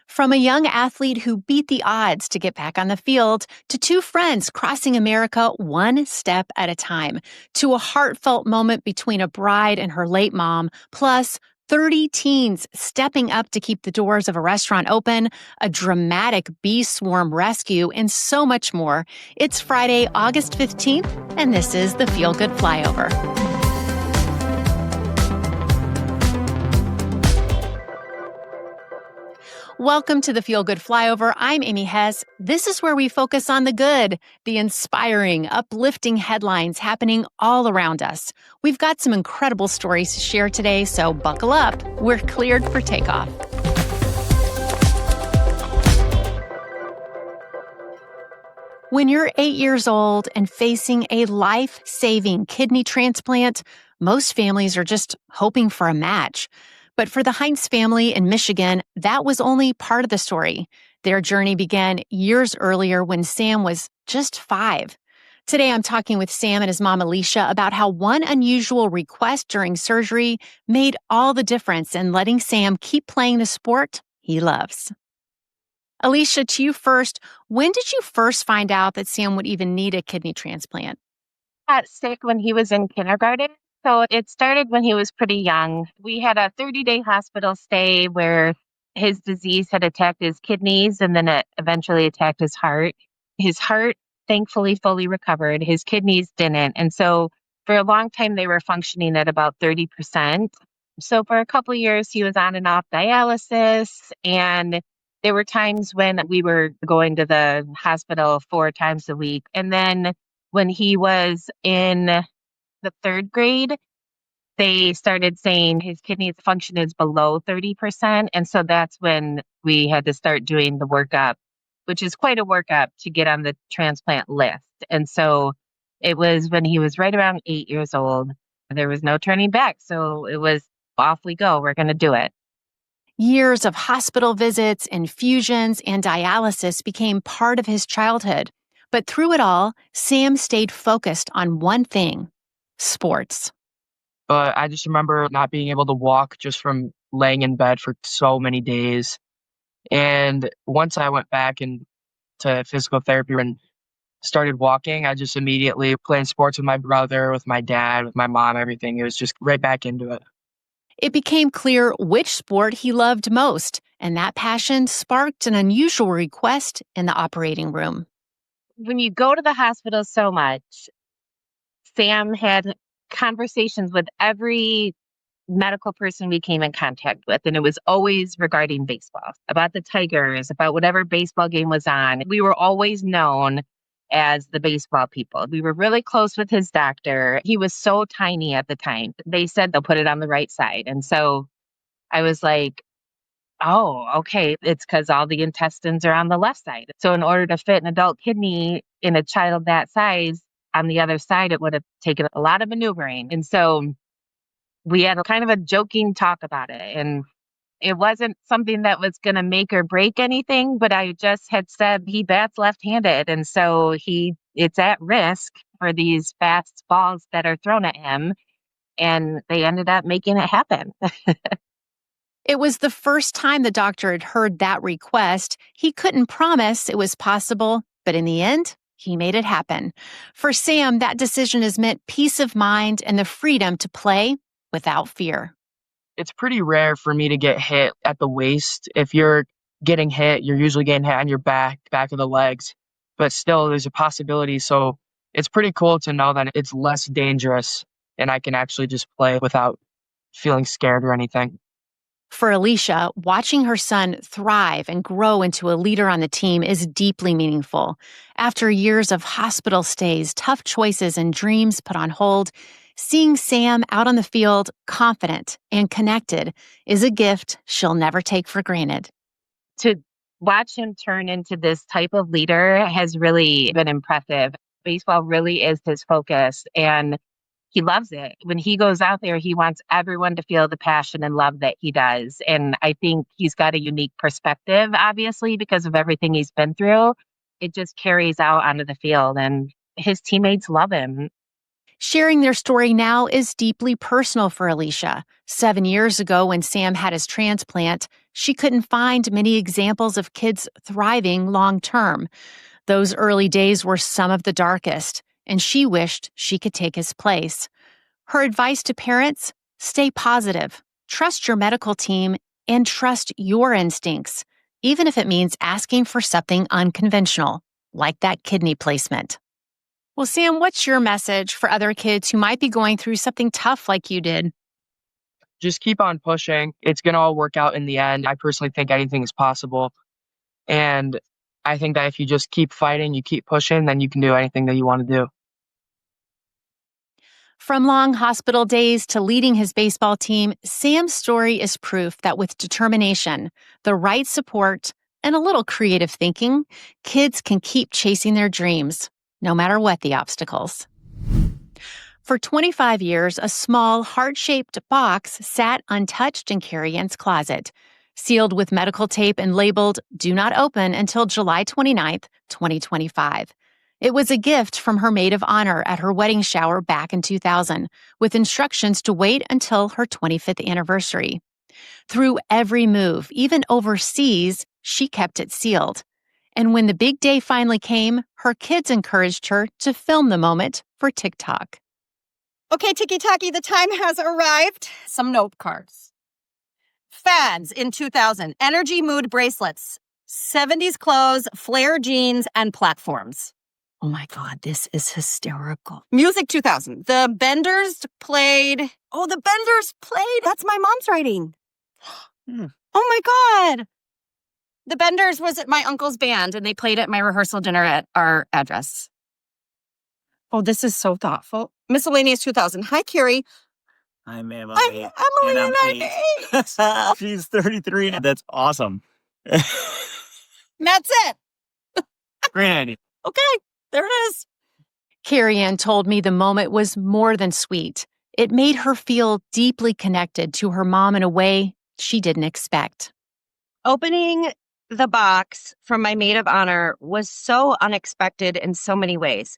From a young athlete who beat the odds to get back on the field, to two friends crossing America one step at a time, to a heartfelt moment between a bride and her late mom, plus 30 teens stepping up to keep the doors of a restaurant open, a dramatic bee swarm rescue, and so much more. It's Friday, August 15th, and this is the Feel Good Flyover. Welcome to the Feel Good Flyover. I'm Amy Hess. This is where we focus on the good, the inspiring, uplifting headlines happening all around us. We've got some incredible stories to share today, so buckle up. We're cleared for takeoff. When you're 8 years old and facing a life-saving kidney transplant, most families are just hoping for a match. But for the Heintz family in Michigan, that was only part of the story. Their journey began years earlier when Sam was just 5. Today, I'm talking with Sam and his mom, Alicia, about how one unusual request during surgery made all the difference in letting Sam keep playing the sport he loves. Alicia, to you first, when did you first find out that Sam would even need a kidney transplant? Got sick when he was in kindergarten. So it started when he was pretty young. We had a 30-day hospital stay where his disease had attacked his kidneys and then it eventually attacked his heart. His heart thankfully fully recovered. His kidneys didn't. And so for a long time, they were functioning at about 30%. So for a couple of years, he was on and off dialysis. And there were times when we were going to the hospital 4 times a week. And then when he was in the 3rd grade, they started saying his kidney function is below 30%. And so that's when we had to start doing the workup, which is quite a workup to get on the transplant list. And so it was when he was right around 8 years old. There was no turning back. So it was off we go. We're going to do it. Years of hospital visits, infusions, and dialysis became part of his childhood. But through it all, Sam stayed focused on one thing: sports. But I just remember not being able to walk just from laying in bed for so many days. And once I went back to physical therapy and started walking, I just immediately playing sports with my brother, with my dad, with my mom, everything. It was just right back into it. It became clear which sport he loved most, and that passion sparked an unusual request in the operating room. When you go to the hospital so much, Sam had conversations with every medical person we came in contact with, and it was always regarding baseball, about the Tigers, about whatever baseball game was on. We were always known as the baseball people. We were really close with his doctor. He was so tiny at the time. They said they'll put it on the right side. And so I was like, oh, okay, it's because all the intestines are on the left side. So in order to fit an adult kidney in a child that size on the other side, it would have taken a lot of maneuvering. And so we had a kind of a joking talk about it. And it wasn't something that was going to make or break anything, but I just had said he bats left-handed. And so it's at risk for these fast balls that are thrown at him. And they ended up making it happen. It was the first time the doctor had heard that request. He couldn't promise it was possible, but in the end, he made it happen. For Sam, that decision has meant peace of mind and the freedom to play without fear. It's pretty rare for me to get hit at the waist. If you're getting hit, you're usually getting hit on your back of the legs, but still there's a possibility. So it's pretty cool to know that it's less dangerous and I can actually just play without feeling scared or anything. For Alicia, watching her son thrive and grow into a leader on the team is deeply meaningful. After years of hospital stays, tough choices, and dreams put on hold, seeing Sam out on the field, confident and connected, is a gift she'll never take for granted. To watch him turn into this type of leader has really been impressive. Baseball really is his focus, and he loves it. When he goes out there, he wants everyone to feel the passion and love that he does. And I think he's got a unique perspective, obviously, because of everything he's been through. It just carries out onto the field, and his teammates love him. Sharing their story now is deeply personal for Alicia. 7 years ago, when Sam had his transplant, she couldn't find many examples of kids thriving long term. Those early days were some of the darkest, and she wished she could take his place. Her advice to parents: stay positive, trust your medical team, and trust your instincts, even if it means asking for something unconventional, like that kidney placement. Well, Sam, what's your message for other kids who might be going through something tough like you did? Just keep on pushing. It's going to all work out in the end. I personally think anything is possible. And I think that if you just keep fighting, you keep pushing, then you can do anything that you want to do. From long hospital days to leading his baseball team, Sam's story is proof that with determination, the right support, and a little creative thinking, kids can keep chasing their dreams, no matter what the obstacles. For 25 years, a small, heart-shaped box sat untouched in Carri Ann's closet, sealed with medical tape and labeled "Do Not Open" until July 29th, 2025. It was a gift from her maid of honor at her wedding shower back in 2000, with instructions to wait until her 25th anniversary. Through every move, even overseas, she kept it sealed. And when the big day finally came, her kids encouraged her to film the moment for TikTok. Okay, Tiki-Taki, the time has arrived. Some note cards. Fads in 2000, energy mood bracelets, 70s clothes, flare jeans, and platforms. Oh my God, this is hysterical. Music 2000, the Benders played. Oh, the Benders played. That's my mom's writing. Oh my God. The Benders was at my uncle's band, and they played at my rehearsal dinner at our address. Oh, this is so thoughtful. Miscellaneous 2000. Hi, Carri. Hi, ma'am. I'm Emily, and I'm 8. She's 33. That's awesome. That's it. Great idea. Okay, there it is. Carri Ann told me the moment was more than sweet. It made her feel deeply connected to her mom in a way she didn't expect. Opening the box from my maid of honor was so unexpected in so many ways.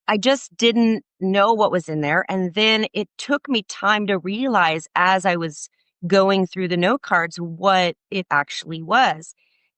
I just didn't know what was in there. And then it took me time to realize as I was going through the note cards what it actually was.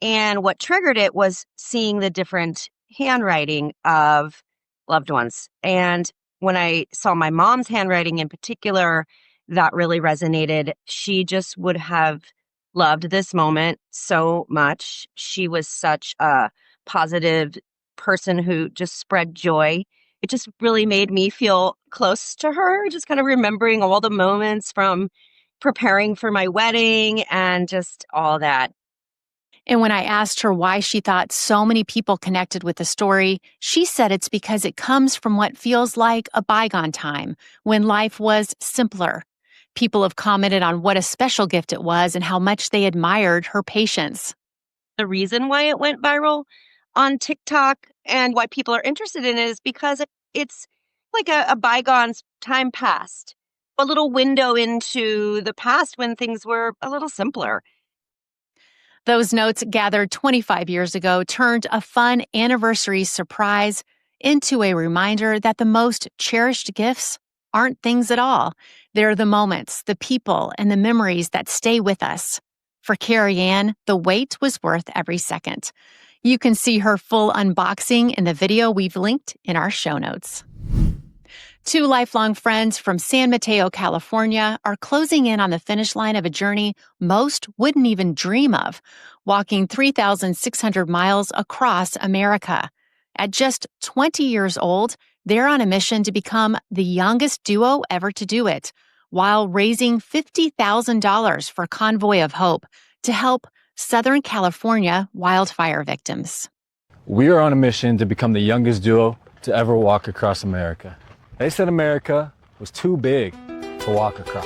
And what triggered it was seeing the different handwriting of loved ones. And when I saw my mom's handwriting in particular, that really resonated. She just would have loved this moment so much. She was such a positive person who just spread joy. It just really made me feel close to her, just kind of remembering all the moments from preparing for my wedding and just all that. And when I asked her why she thought so many people connected with the story, she said it's because it comes from what feels like a bygone time when life was simpler. People have commented on what a special gift it was and how much they admired her patience. The reason why it went viral on TikTok and why people are interested in it is because it's like a bygone time past, a little window into the past when things were a little simpler. Those notes gathered 25 years ago turned a fun anniversary surprise into a reminder that the most cherished gifts aren't things at all. They're the moments, the people, and the memories that stay with us. For Carri Ann, the wait was worth every second. You can see her full unboxing in the video we've linked in our show notes. Two lifelong friends from San Mateo, California, are closing in on the finish line of a journey most wouldn't even dream of, walking 3,600 miles across America. At just 20 years old, they're on a mission to become the youngest duo ever to do it, while raising $50,000 for Convoy of Hope to help Southern California wildfire victims. We are on a mission to become the youngest duo to ever walk across America. They said America was too big to walk across.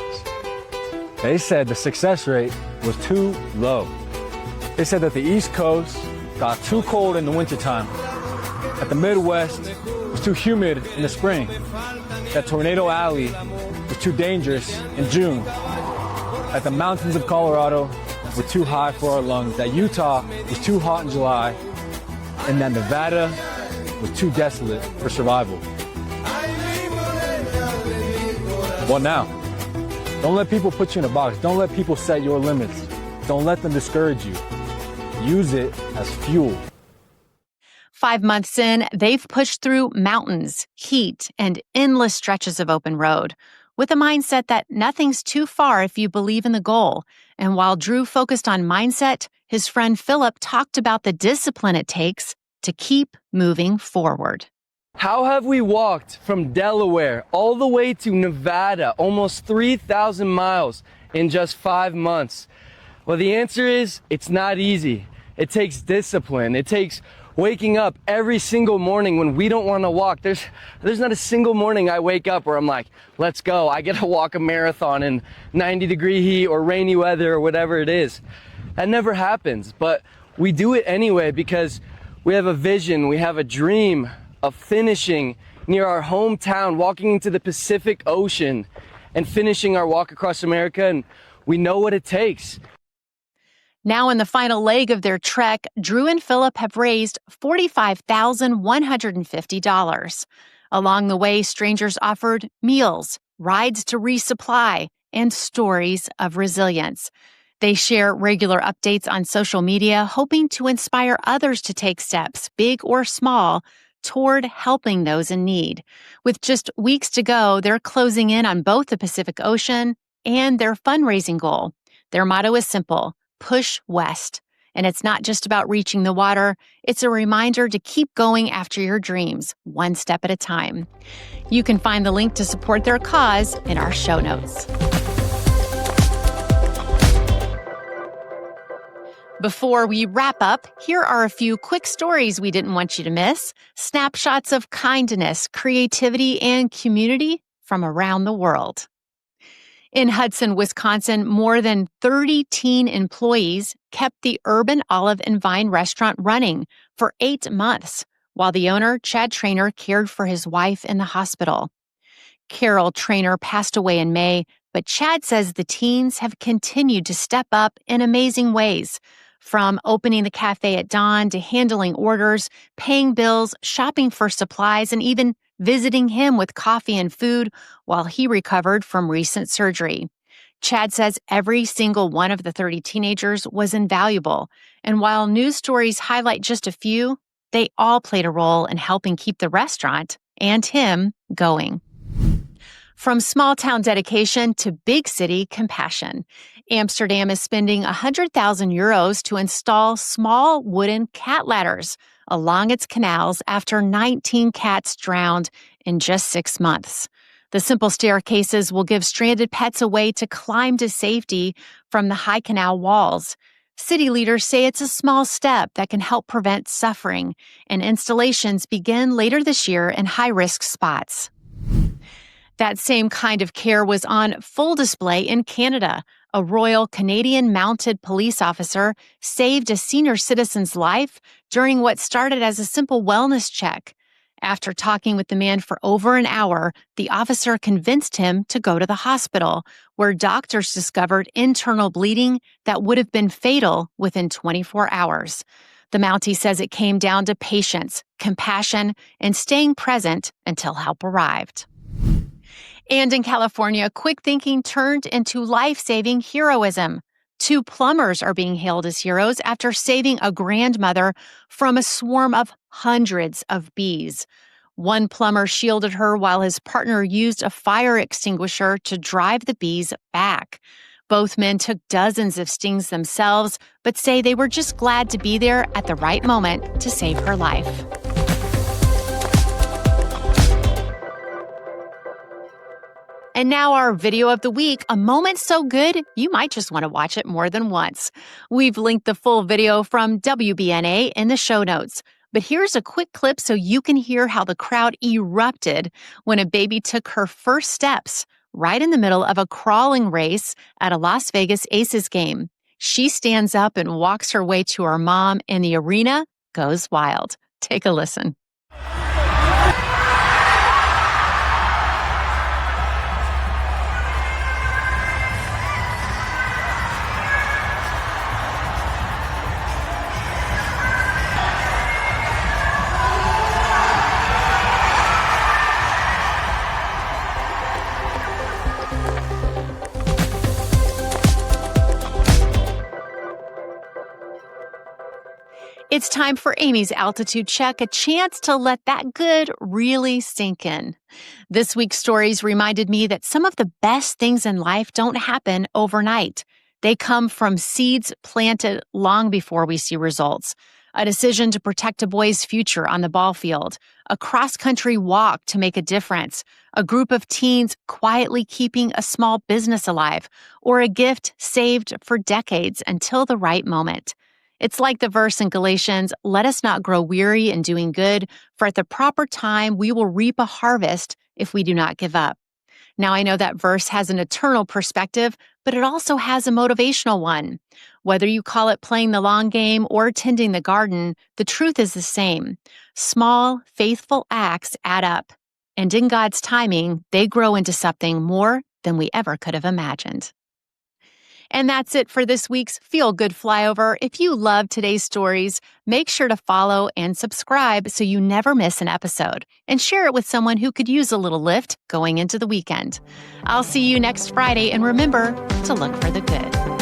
They said the success rate was too low. They said that the East Coast got too cold in the wintertime, that the Midwest was too humid in the spring, that Tornado Alley was too dangerous in June, that the mountains of Colorado were too high for our lungs, that Utah was too hot in July, and that Nevada was too desolate for survival. Well, now, don't let people put you in a box. Don't let people set your limits. Don't let them discourage you. Use it as fuel. 5 months in, they've pushed through mountains, heat, and endless stretches of open road with a mindset that nothing's too far if you believe in the goal. And while Drew focused on mindset, his friend Philip talked about the discipline it takes to keep moving forward. How have we walked from Delaware all the way to Nevada, almost 3,000 miles in just 5 months? Well, the answer is it's not easy. It takes discipline. It takes waking up every single morning when we don't want to walk. There's not a single morning I wake up where I'm like, let's go. I get to walk a marathon in 90-degree heat or rainy weather or whatever it is. That never happens, but we do it anyway because we have a vision, we have a dream of finishing near our hometown, walking into the Pacific Ocean and finishing our walk across America, and we know what it takes. Now in the final leg of their trek, Drew and Philip have raised $45,150. Along the way, strangers offered meals, rides to resupply, and stories of resilience. They share regular updates on social media, hoping to inspire others to take steps, big or small, toward helping those in need. With just weeks to go, they're closing in on both the Pacific Ocean and their fundraising goal. Their motto is simple: push west. And it's not just about reaching the water, it's a reminder to keep going after your dreams, one step at a time. You can find the link to support their cause in our show notes. Before we wrap up, here are a few quick stories we didn't want you to miss. Snapshots of kindness, creativity, and community from around the world. In Hudson, Wisconsin, more than 30 teen employees kept the Urban Olive and Vine restaurant running for 8 months, while the owner, Chad Trainer, cared for his wife in the hospital. Carol Trainer passed away in May, but Chad says the teens have continued to step up in amazing ways. From opening the cafe at dawn to handling orders, paying bills, shopping for supplies, and even visiting him with coffee and food while he recovered from recent surgery. Chad says every single one of the 30 teenagers was invaluable, and while news stories highlight just a few, they all played a role in helping keep the restaurant and him going. From small-town dedication to big-city compassion, Amsterdam is spending 100,000 euros to install small wooden cat ladders along its canals after 19 cats drowned in just 6 months. The simple staircases will give stranded pets a way to climb to safety from the high canal walls. City leaders say it's a small step that can help prevent suffering, and installations begin later this year in high-risk spots. That same kind of care was on full display in Canada. A Royal Canadian Mounted Police officer saved a senior citizen's life during what started as a simple wellness check. After talking with the man for over an hour, the officer convinced him to go to the hospital, where doctors discovered internal bleeding that would have been fatal within 24 hours. The Mountie says it came down to patience, compassion, and staying present until help arrived. And in California, quick thinking turned into life-saving heroism. 2 plumbers are being hailed as heroes after saving a grandmother from a swarm of hundreds of bees. One plumber shielded her while his partner used a fire extinguisher to drive the bees back. Both men took dozens of stings themselves, but say they were just glad to be there at the right moment to save her life. And now our video of the week, a moment so good, you might just want to watch it more than once. We've linked the full video from WBNA in the show notes. But here's a quick clip so you can hear how the crowd erupted when a baby took her first steps right in the middle of a crawling race at a Las Vegas Aces game. She stands up and walks her way to her mom, and the arena goes wild. Take a listen. It's time for Amy's Altitude Check, a chance to let that good really sink in. This week's stories reminded me that some of the best things in life don't happen overnight. They come from seeds planted long before we see results. A decision to protect a boy's future on the ball field, a cross-country walk to make a difference, a group of teens quietly keeping a small business alive, or a gift saved for decades until the right moment. It's like the verse in Galatians, let us not grow weary in doing good, for at the proper time we will reap a harvest if we do not give up. Now, I know that verse has an eternal perspective, but it also has a motivational one. Whether you call it playing the long game or tending the garden, the truth is the same. Small, faithful acts add up, and in God's timing, they grow into something more than we ever could have imagined. And that's it for this week's Feel Good Flyover. If you love today's stories, make sure to follow and subscribe so you never miss an episode. And share it with someone who could use a little lift going into the weekend. I'll see you next Friday, and remember to look for the good.